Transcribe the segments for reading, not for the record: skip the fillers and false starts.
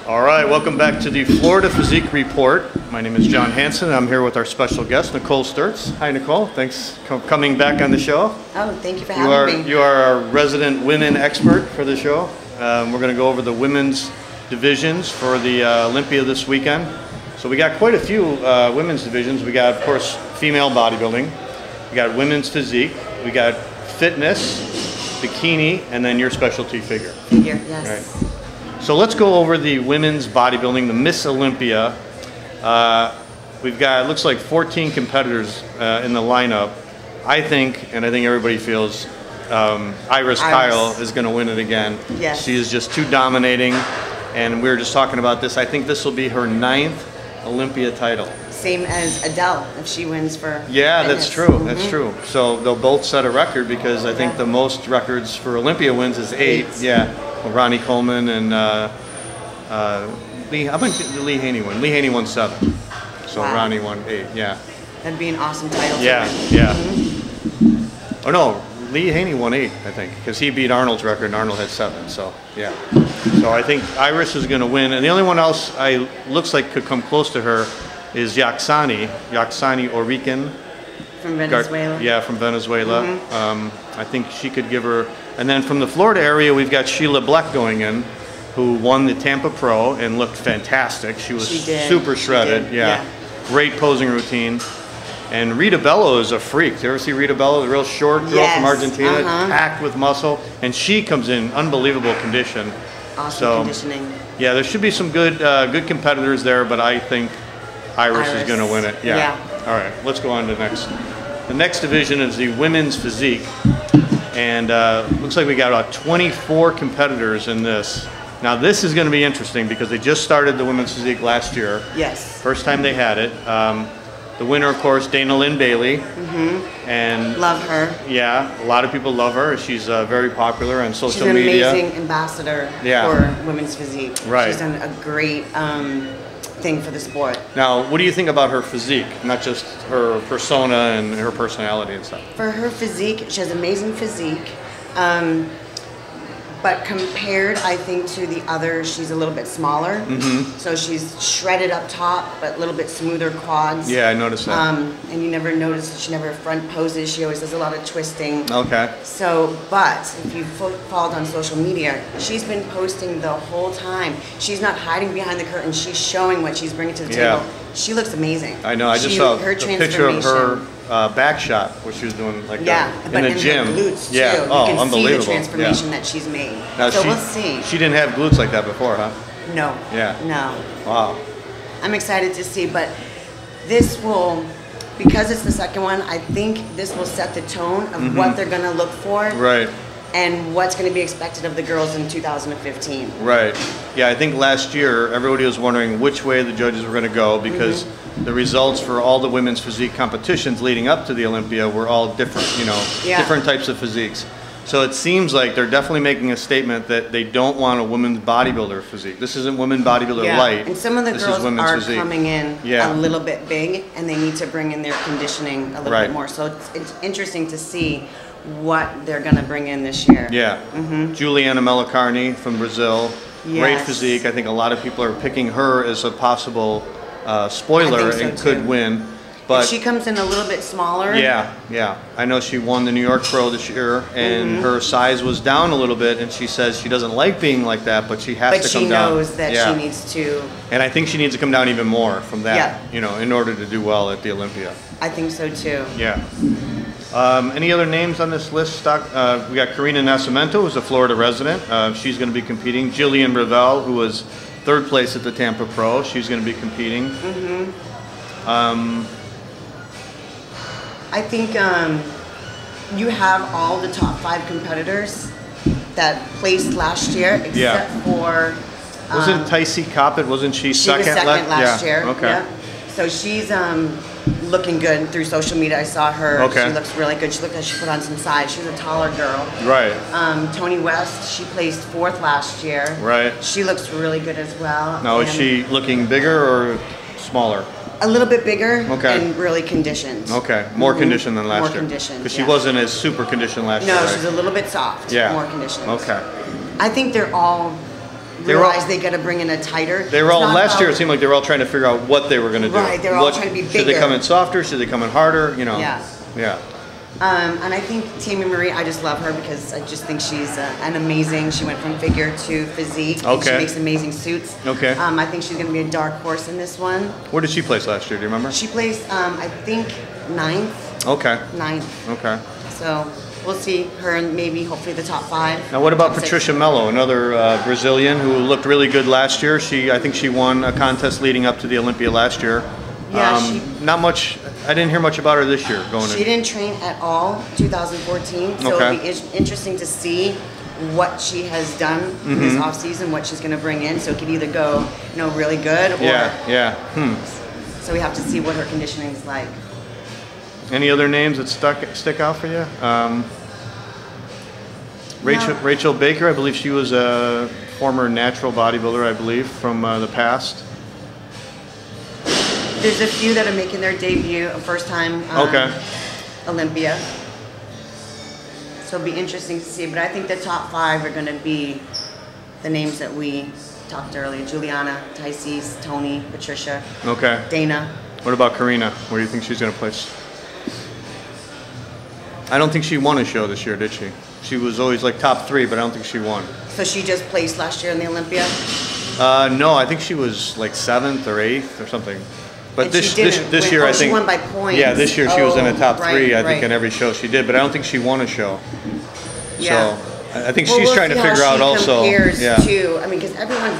All right, welcome back to the Florida Physique Report. My name is John Hansen. I'm here with our special guest, Nicole Sturtze. Hi, Nicole. Thanks for coming back on the show. Oh, thank you for having me. You are our resident women expert for the show. We're going to go over the women's divisions for the Olympia this weekend. So we got quite a few women's divisions. We got, of course, female bodybuilding. We got women's physique. We got fitness, bikini, and then your specialty figure. Figure, yes. Right. So let's go over the women's bodybuilding, the Miss Olympia. We've got, it looks like 14 competitors in the lineup. I think, and I think everybody feels, Iris Kyle is going to win it again. Yes. She is just too dominating, and we were just talking about this. I think this will be her 9th Olympia title. Same as Adele, if she wins for Yeah, fitness. that's true. That's true. So they'll both set a record because I think the most records for Olympia wins is 8. Yeah, well, Ronnie Coleman and Lee. I think Lee Haney won. Lee Haney won 7. So Wow. Ronnie won 8. Yeah. That'd be an awesome title. Yeah. To win. Yeah. Oh no, Lee Haney won 8, I think, because he beat Arnold's record and Arnold had 7. So yeah. So I think Iris is going to win, and the only one else looks like could come close to her is Yaxani Orican. From Venezuela. Yeah, from Venezuela. I think she could give her. And then from the Florida area, we've got Sheila Bleck going in, who won the Tampa Pro and looked fantastic. She was super shredded. Yeah. Great posing routine. And Rita Bello is a freak. Did you ever see Rita Bello, the real short girl from Argentina, packed with muscle? And she comes in unbelievable condition. Awesome conditioning. Yeah, there should be some good competitors there, but I think Iris is going to win it. Yeah. All right, let's go on to the next. The next division is the women's physique. And looks like we got about 24 competitors in this. Now this is going to be interesting because they just started the women's physique last year. Yes. First time they had it. The winner, of course, Dana Lynn Bailey. And love her. Yeah, a lot of people love her. She's very popular on social media. She's an amazing ambassador for women's physique. Right. She's done a great thing for the sport. Now, what do you think about her physique? Not just her persona and her personality and stuff. For her physique, she has amazing physique. But compared, I think, to the others, she's a little bit smaller. So she's shredded up top, but a little bit smoother quads. Yeah, I noticed that. And you never notice that she never front poses. She always does a lot of twisting. Okay. So, but if you followed on social media, she's been posting the whole time. She's not hiding behind the curtain. She's showing what she's bringing to the table. She looks amazing. I know. I just saw a picture of her back shot, where she was doing like in the gym. Her glutes too. Yeah. You can see the transformation that she's made. Now so we'll see. She didn't have glutes like that before, huh? No. Yeah. No. Wow. I'm excited to see, but this will, because it's the second one, I think this will set the tone of what they're going to look for. Right. And what's going to be expected of the girls in 2015. Right. Yeah, I think last year everybody was wondering which way the judges were going to go because the results for all the women's physique competitions leading up to the Olympia were all different, you know, different types of physiques. So it seems like they're definitely making a statement that they don't want a women's bodybuilder physique. This isn't women bodybuilder light. And some of the girls are coming in a little bit big, and they need to bring in their conditioning a little bit more. So it's interesting to see what they're going to bring in this year. Yeah. Juliana Melicarni from Brazil. Great physique. I think a lot of people are picking her as a possible spoiler and could win. But if she comes in a little bit smaller. Yeah. I know she won the New York Pro this year, and her size was down a little bit, and she says she doesn't like being like that, but she has to come down. But she knows that she needs to. And I think she needs to come down even more from that, you know, in order to do well at the Olympia. I think so too. Yeah. Any other names on this list? We got Karina Nascimento, who's a Florida resident. She's going to be competing. Jillian Ravel, who was 3rd place at the Tampa Pro. She's going to be competing. I think you have all the top 5 competitors that placed last year, except for... wasn't Tycee Coppett, wasn't she second? She was second last year. Okay. Yeah. So she's looking good through social media. I saw her. Okay. She looks really good. She looked like she put on some size. She's a taller girl. Right. Toni West, she placed 4th last year. Right. She looks really good as well. Now, is she looking bigger or smaller? A little bit bigger and really conditioned. Okay, more conditioned than last year. More conditioned, because she wasn't as super conditioned last year. No, she's a little bit soft. Yeah. More conditioned. Okay. I think they're all realize they got to bring in a tighter. They were all last year. It seemed like they were all trying to figure out what they were going to do. Right, they were all trying to be bigger. Should they come in softer? Should they come in harder? You know. Yeah. Yeah. And I think Tammy Marie, I just love her because I just think she's an amazing. She went from figure to physique. Okay. She makes amazing suits. Okay. I think she's going to be a dark horse in this one. Where did she place last year? Do you remember? She placed, I think, 9th. Okay. 9th. Okay. So we'll see her in maybe hopefully the top 5. Now what about Patricia Mello, another Brazilian who looked really good last year? I think she won a contest leading up to the Olympia last year. Yeah, not much. I didn't hear much about her this year. She didn't train at all 2014, so it'll be interesting to see what she has done in this off season, what she's going to bring in. So it could either go, really good, or So we have to see what her conditioning is like. Any other names that stick out for you? Rachel Baker, I believe she was a former natural bodybuilder, I believe, from the past. There's a few that are making their debut, first time Olympia. So it'll be interesting to see. But I think the top 5 are going to be the names that we talked earlier: Juliana, Tysees, Tony, Patricia, Dana. What about Karina? Where do you think she's going to place? I don't think she won a show this year, did she? She was always like top 3, but I don't think she won. So she just placed last year in the Olympia? No, I think she was like 7th or 8th or something. But this year, I think she won by points. Yeah, this year she was in the top 3. I think in every show she did, but I don't think she won a show. Yeah. So I think she's trying to figure out also. To, I mean, because everyone's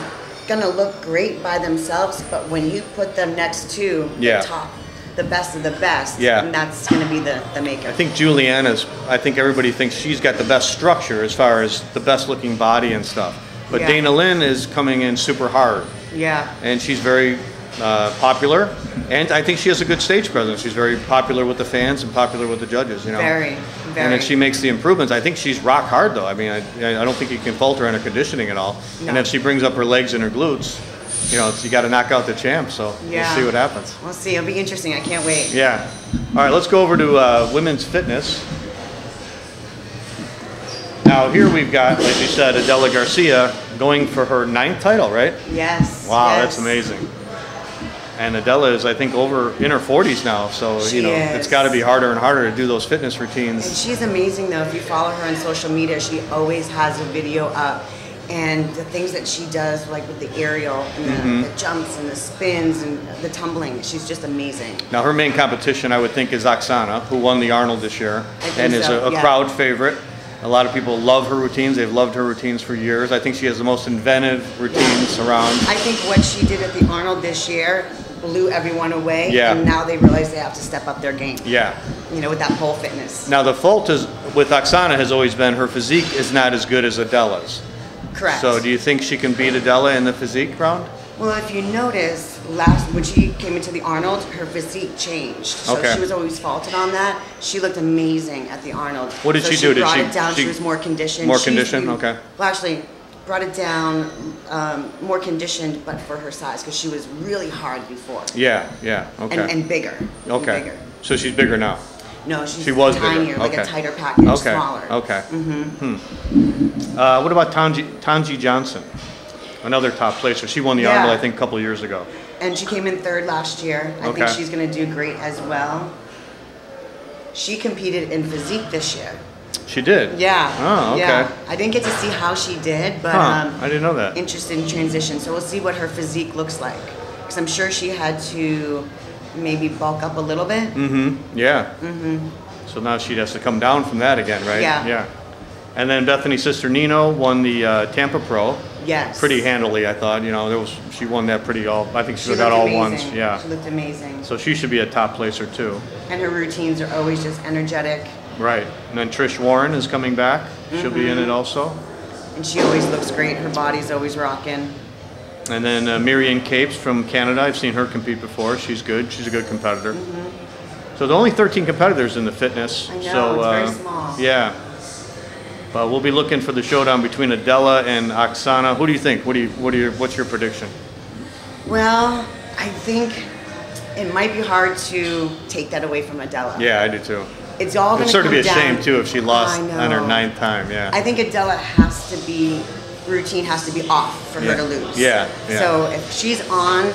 gonna look great by themselves, but when you put them next to the top, the best of the best, and that's gonna be the maker. I think Juliana's. I think everybody thinks she's got the best structure as far as the best looking body and stuff. But Dana Lynn is coming in super hard. Yeah. And she's very popular, and I think she has a good stage presence. She's very popular with the fans and popular with the judges, Very. And if she makes the improvements, I think she's rock hard though. I mean, I don't think you can fault her in her conditioning at all. No. And if she brings up her legs and her glutes, you got to knock out the champ. So we'll see what happens. We'll see. It'll be interesting. I can't wait. Yeah. All right, let's go over to women's fitness. Now here we've got, like you said, Adela Garcia going for her 9th title, right? Yes. Wow, that's amazing. And Adela is, I think, over in her 40s now, so it's got to be harder and harder to do those fitness routines. And she's amazing, though. If you follow her on social media, she always has a video up, and the things that she does, like with the aerial and the jumps and the spins and the tumbling, she's just amazing. Now, her main competition, I would think, is Oksana, who won the Arnold this year, and is a crowd favorite. A lot of people love her routines. They've loved her routines for years. I think she has the most inventive routines around. I think what she did at the Arnold this year blew everyone away, and now they realize they have to step up their game. Yeah. With that pole fitness. Now the fault is with Oksana has always been her physique is not as good as Adela's. Correct. So do you think she can beat Adela in the physique round? Well, if you notice, when she came into the Arnold, her physique changed. So she was always faulted on that. She looked amazing at the Arnold. What did she do? She brought it down. She was more conditioned. More conditioned? Okay. Well, actually, brought it down, more conditioned, but for her size, because she was really hard before. Yeah, okay. And bigger. Okay. And bigger. So she's bigger now? No, she was tinier, bigger. like a tighter package, smaller. Okay. What about Tanji Johnson? Another top placer. She won the Arnold, I think, a couple of years ago. And she came in 3rd last year. I think she's going to do great as well. She competed in physique this year. She did? Yeah. Oh, okay. Yeah. I didn't get to see how she did, but I didn't know that. Interesting transition. So we'll see what her physique looks like. Because I'm sure she had to maybe bulk up a little bit. Yeah. So now she has to come down from that again, right? Yeah. And then Bethany's sister Nino won the Tampa Pro. Yes. Pretty handily, I thought. She won that pretty I think she got all ones. Yeah. She looked amazing. So she should be a top placer too. And her routines are always just energetic. Right. And then Trish Warren is coming back. She'll be in it also. And she always looks great. Her body's always rocking. And then Miriam Capes from Canada. I've seen her compete before. She's good. She's a good competitor. So there are only 13 competitors in the fitness. I know, so, it's very small. Yeah. But we'll be looking for the showdown between Adela and Oksana. Who do you think? What's your prediction? Well, I think it might be hard to take that away from Adela. Yeah, I do too. It's all going to come down. It'd sort of be a shame too if she lost on her 9th time. Yeah. I think Adela has to be routine has to be off for her to lose. Yeah. So if she's on,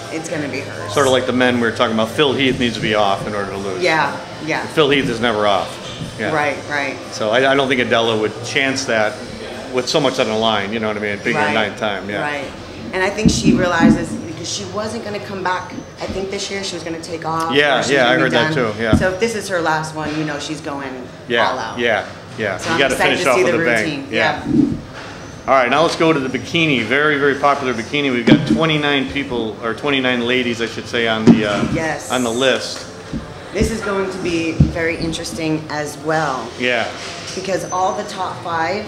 it's going to be hers. Sort of like the men we were talking about. Phil Heath needs to be off in order to lose. Yeah, yeah. Phil Heath is never off. Yeah. Right, right. So I don't think Adela would chance that with so much on the line, you know what I mean? Being her 9th time, yeah. Right. And I think she realizes, because she wasn't going to come back, I think this year she was going to take off. Yeah, I heard that too, yeah. So if this is her last one, you know she's going all out. Yeah. So you got to finish off with a bang. Yeah. All right, now let's go to the bikini. Very, very popular bikini. We've got 29 people, or 29 ladies, I should say, on the on the list. This is going to be very interesting as well. Yeah. Because all the top 5,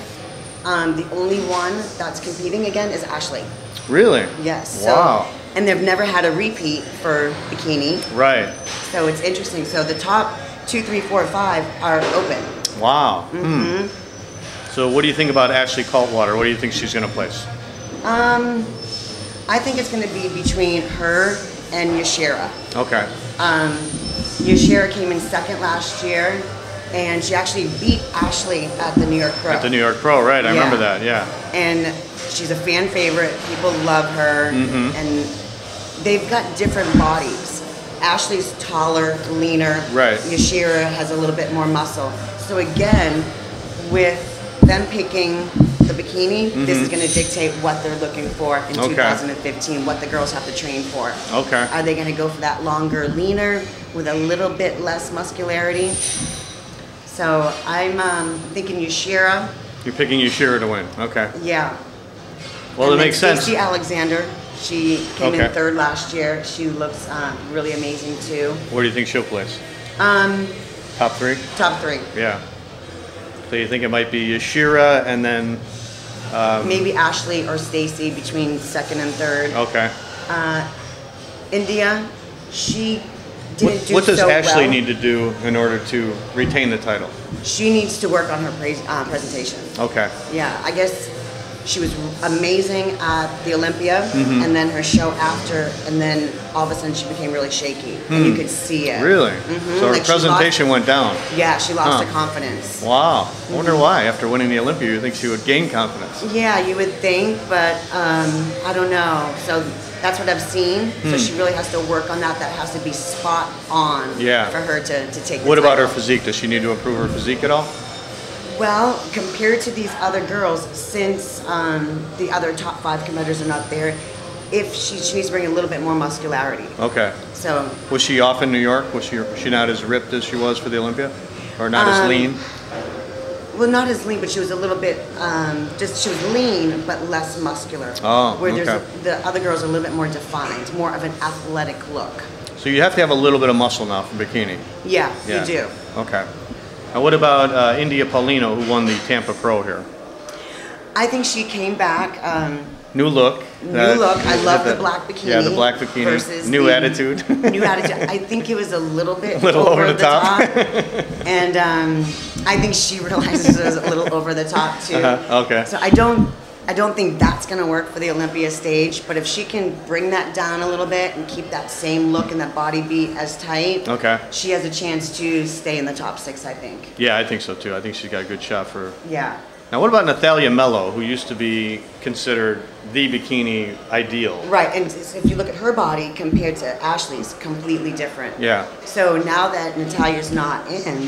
the only one that's competing again is Ashley. Really? Yes. Wow. So, and they've never had a repeat for bikini. Right. So it's interesting. So the top 2, 3, 4, 5 are open. Wow. So what do you think about Ashley Kaltwater? What do you think she's going to place? I think it's going to be between her and Yashira. Okay. Yashira came in 2nd last year, and she actually beat Ashley at the New York Pro. At the New York Pro, right. I remember that, yeah. And she's a fan favorite. People love her. And they've got different bodies. Ashley's taller, leaner. Right. Yashira has a little bit more muscle. So again, with them picking the bikini, this is going to dictate what they're looking for in 2015, what the girls have to train for. Okay. Are they going to go for that longer, leaner, with a little bit less muscularity? So I'm thinking Yashira. You're picking Yashira to win. Okay. Yeah. Well, and it makes sense. Stacey Alexander, she came in 3rd last year. She looks really amazing too. Where do you think she'll place? Top 3? Top 3. Yeah. So you think it might be Yashira and then... maybe Ashley or Stacey between 2nd and 3rd. Okay. India, she didn't do What does so Ashley well. need to do in order to retain the title? She needs to work on her presentation. Okay. Yeah, I guess she was amazing at the Olympia, and then her show after, and then all of a sudden she became really shaky, and you could see it. Really? So her presentation went down? Yeah, she lost her confidence. Wow. I wonder why. After winning the Olympia, you think she would gain confidence? Yeah, you would think, but I don't know. So that's what I've seen. So she really has to work on that. That has to be spot on for her to take the What about her title. physique? Does she need to improve her physique at all? Well, compared to these other girls, since the other top 5 competitors are not there, if she needs to bring a little bit more muscularity. Okay. So was she off in New York? Was she not as ripped as she was for the Olympia, or not as lean? Well, not as lean, but she was a little bit she was lean but less muscular. Oh, where the other girls are a little bit more defined, more of an athletic look. So you have to have a little bit of muscle now for bikini. Yeah, you do. Okay. Now what about India Paulino, who won the Tampa Pro here? I think she came back. New look. New look. I love the black bikini. Yeah, the black bikini. Versus new attitude. New attitude. I think it was a little bit over the top. And I think she realizes it was a little over the top too. Okay. So I don't think that's going to work for the Olympia stage, but if she can bring that down a little bit and keep that same look and that body beat as tight, she has a chance to stay in the top 6, I think. Yeah, I think so too. I think she's got a good shot for... Yeah. Now what about Natalia Mello, who used to be considered the bikini ideal? Right, and if you look at her body compared to Ashley's, completely different. Yeah. So now that Natalia's not in,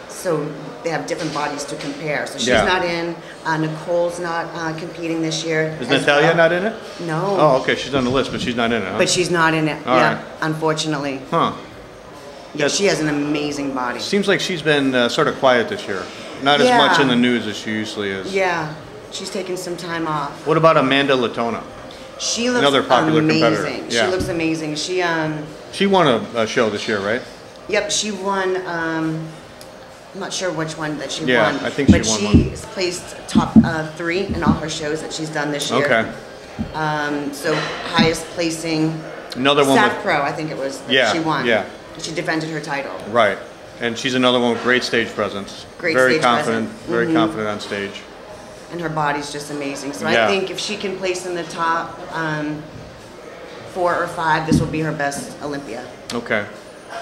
so they have different bodies to compare. So she's not in. Nicole's not competing this year. Is Natalia not in it? No. Oh, okay. She's on the list, but she's not in it. Huh? But she's not in it. All right. Unfortunately. Huh. Yeah, she has an amazing body. Seems like she's been sort of quiet this year. Not as much in the news as she usually is. Yeah. She's taking some time off. What about Amanda Latona? She looks another popular competitor. She looks amazing. She won a show this year, right? Yep, she won. I'm not sure which one that she won. Yeah, I think she won one. But she's placed top 3 in all her shows that she's done this year. Okay. So highest placing. Another one Staff Pro, I think it was. She won. Yeah. She defended her title. Right. And she's another one with great stage presence. Very confident. Very confident on stage. And her body's just amazing. So I think if she can place in the top 4 or 5, this will be her best Olympia. Okay.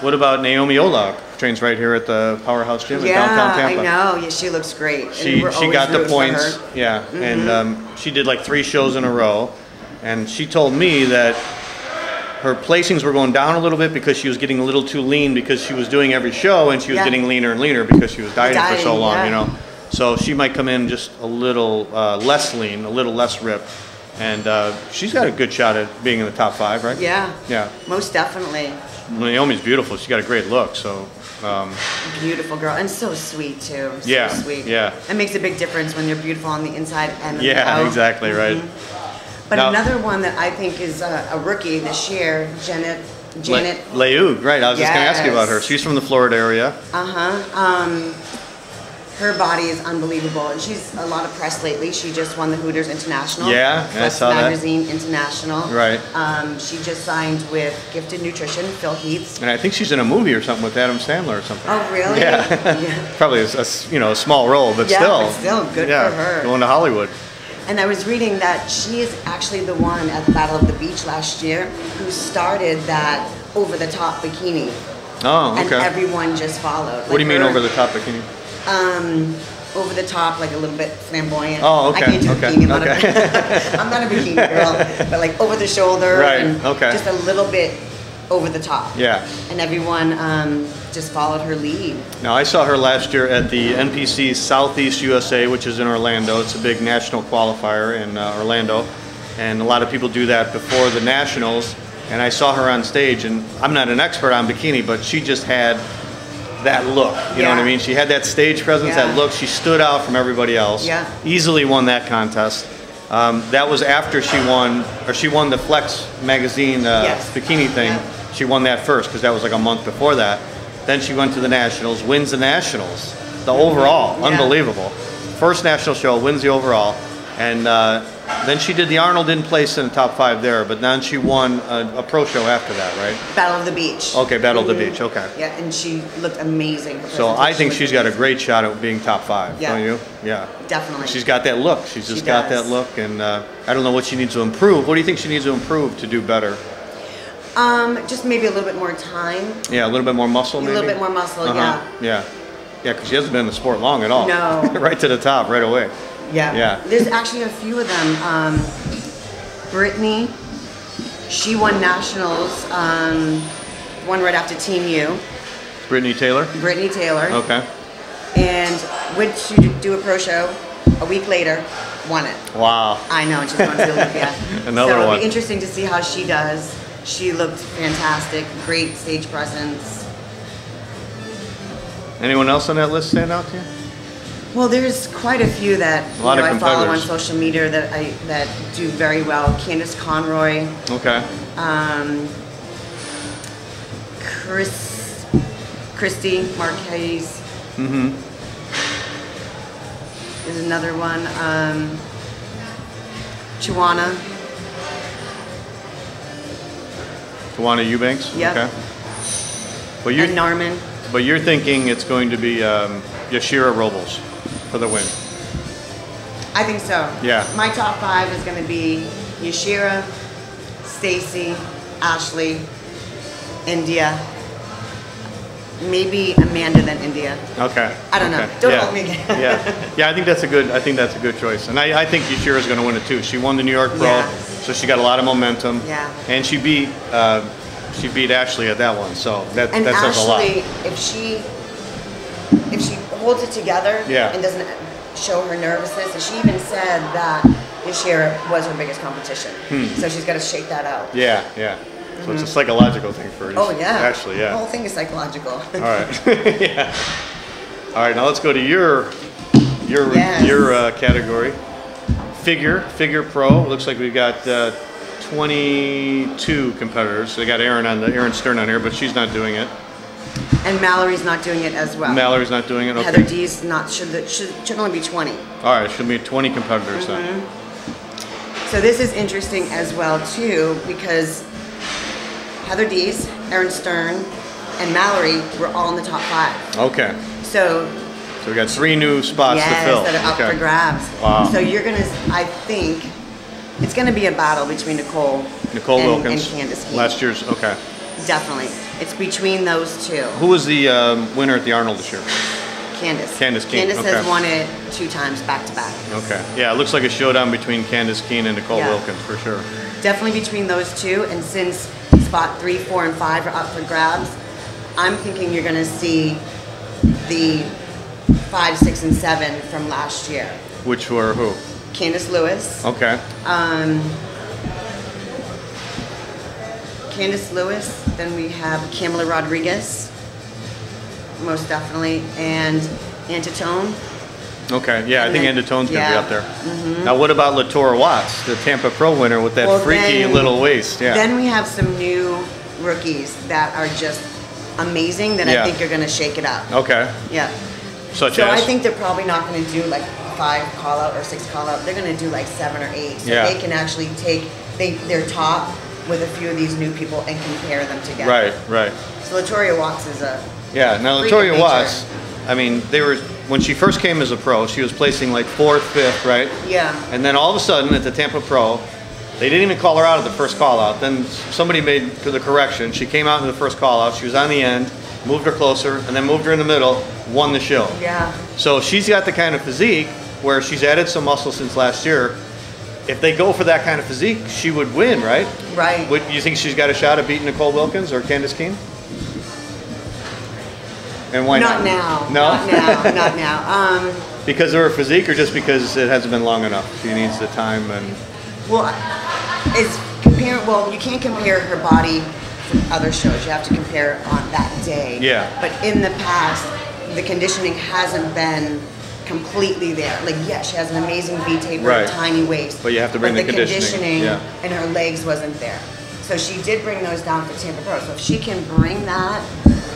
What about Naomi Ola? Trains right here at the Powerhouse Gym in Downtown Tampa. Yeah, I know. Yeah, she looks great. She got the points. Yeah, and she did like 3 shows in a row, and she told me that her placings were going down a little bit because she was getting a little too lean because she was doing every show, and she was getting leaner and leaner because she was dieting for so long, you know. So she might come in just a little less lean, a little less ripped, and she's got a good shot at being in the top 5, right? Yeah. Yeah. Most definitely. Naomi's beautiful. She's got a great look, so. Beautiful girl, and so sweet too. So sweet. Yeah. It makes a big difference when you're beautiful on the inside and the out. out. Exactly right. But now, another one that I think is a rookie this year, Janet Leug, right? I was just going to ask you about her. She's from the Florida area. Her body is unbelievable, and she's a lot of press lately. She just won the Hooters International. Yeah, I saw Magazine International. Right. She just signed with Gifted Nutrition, Phil Heath. And I think she's in a movie or something with Adam Sandler or something. Oh, really? Yeah. Probably a small role, but still. Yeah, but still good for her. Going to Hollywood. And I was reading that she is actually the one at the Battle of the Beach last year who started that over-the-top bikini. Oh, okay. And everyone just followed. What do you mean over-the-top bikini? Over the top, like a little bit flamboyant. Oh, okay. I can't do bikini. I'm not a bikini girl, but like over the shoulder. Right. And just a little bit over the top. Yeah. And everyone just followed her lead. Now, I saw her last year at the NPC Southeast USA, which is in Orlando. It's a big national qualifier in Orlando, and a lot of people do that before the nationals. And I saw her on stage, and I'm not an expert on bikini, but she just had that look, you know what I mean? She had that stage presence, that look. She stood out from everybody else. Yeah. Easily won that contest. That was after she won the Flex magazine bikini thing. Yeah. She won that first because that was like a month before that. Then she went to the nationals, wins the nationals, the overall, unbelievable. First national show, wins the overall, and then she did the Arnold, didn't place in the top 5 there, but then she won a pro show after that, right? Battle of the Beach. Okay, Battle of the Beach, okay. Yeah, and she looked amazing. So I think she's got a great shot at being top 5, don't you? Yeah. Definitely. She's got that look. She's just got that look, and I don't know what she needs to improve. What do you think she needs to improve to do better? Just maybe a little bit more time. Yeah, a little bit more muscle, maybe? A little bit more muscle, Yeah. Yeah, because she hasn't been in the sport long at all. No. Right to the top, right away. Yeah. Yeah. There's actually a few of them. Brittany, she won nationals, one right after Team U. Brittany Taylor? Brittany Taylor. Okay. And went to do a pro show. A week later, won it. Wow. I know, and she's going to Olympia. Another one. So it'll be interesting to see how she does. She looked fantastic, great stage presence. Anyone else on that list stand out to you? Well, there's quite a few that I follow on social media that do very well. Candace Conroy. Okay. Christy Marquez. There's another one. Tawana Eubanks. Yep. Okay. Well, and Narman. But you're thinking it's going to be Yashira Robles for the win. I think so. Yeah. My top 5 is going to be Yashira, Stacy, Ashley, India, maybe Amanda, then India. Okay. I don't know. Don't hold me. Yeah. I think that's a good choice, and I think Yashira is going to win it too. She won the New York Pro, so she got a lot of momentum. Yeah. And she beat Ashley at that one, so that says Ashley, a lot. if she holds it together and doesn't show her nervousness, and she even said that this year was her biggest competition, so she's got to shake that out. Yeah. So it's a psychological thing for Ashley. Yeah. The whole thing is psychological. All right. Yeah. All right. Now let's go to your category. Figure Pro. Looks like we've got 22 competitors. So they got Erin Stern on here, but she's not doing it. And Mallory's not doing it as well. Mallory's not doing it. Okay. Heather D's not should only be 20. All right, should be 20 competitors then. So this is interesting as well too, because Heather D's, Erin Stern, and Mallory were all in the top 5. Okay. So we got 3 new spots to fill. That are up for grabs. Wow. So I think it's gonna be a battle between Nicole Wilkins and Candace. Last year's, okay. Definitely. It's between those two. Who was the winner at the Arnold this year? Candace. Candace Keene. Candace has won it 2 times back to back. Okay. Yeah, it looks like a showdown between Candace Keene and Nicole Wilkins for sure. Definitely between those two. And since spot 3, 4, and 5 are up for grabs, I'm thinking you're going to see the 5, 6, and 7 from last year. Which were who? Candace Lewis. Okay. Candace Lewis. Then we have Kamala Rodriguez. Most definitely. And Antitone. Okay, yeah, I think Antitone's going to be up there. Mm-hmm. Now, what about Latora Watts, the Tampa Pro winner with that freaky little waist? Yeah. Then we have some new rookies that are just amazing that I think are going to shake it up. Okay. Yeah. Such as? So I think they're probably not going to do like 5 call out or 6 call out. They're going to do like 7 or 8. So they can actually take their top with a few of these new people and compare them together. Right, right. So Latoria Watts is a now Latoria Watts, I mean, when she first came as a pro, she was placing like 4th, 5th, right? Yeah. And then all of a sudden at the Tampa Pro, they didn't even call her out at the first call out. Then somebody made the correction. She came out in the first call out. She was on the end, moved her closer, and then moved her in the middle, won the show. Yeah. So she's got the kind of physique where she's added some muscle since last year. If they go for that kind of physique, she would win, right? Right. Would you think she's got a shot at beating Nicole Wilkins or Candace Keene? And why not? Not now. No? Not now. Not now. Because of her physique or just because it hasn't been long enough? She needs the time and... Well, you can't compare her body from other shows. You have to compare on that day. Yeah. But in the past, the conditioning hasn't been completely there. Like, yes, she has an amazing V-taper, tiny waist. But you have to bring the conditioning. And her legs wasn't there. So she did bring those down for Tampa Pro. So if she can bring that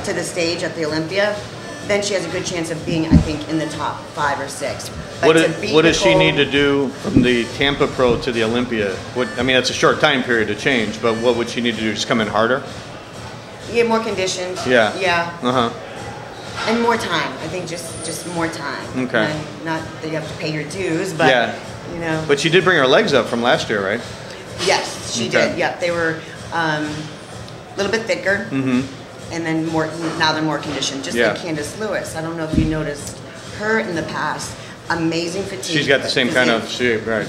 to the stage at the Olympia, then she has a good chance of being, I think, in the top 5 or 6. But what does she need to do from the Tampa Pro to the Olympia? I mean, it's a short time period to change, but what would she need to do? Just come in harder? Yeah, more conditioned. Yeah. Yeah. Uh-huh. And more time. I think just more time. Okay. And not that you have to pay your dues, but, you know. But she did bring her legs up from last year, right? Yes, she did. Yeah, they were a little bit thicker. Mm-hmm. And then now they're more conditioned. Just like Candace Lewis. I don't know if you noticed her in the past. Amazing fatigue. She's got the same kind of shape, right.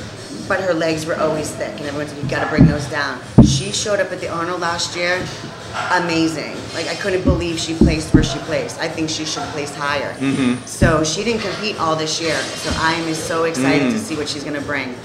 But her legs were always thick, and everyone said, you got to bring those down. She showed up at the Arnold last year. Amazing. Like, I couldn't believe she placed where she placed. I think she should have placed higher. Mm-hmm. So she didn't compete all this year. So I am so excited to see what she's going to bring.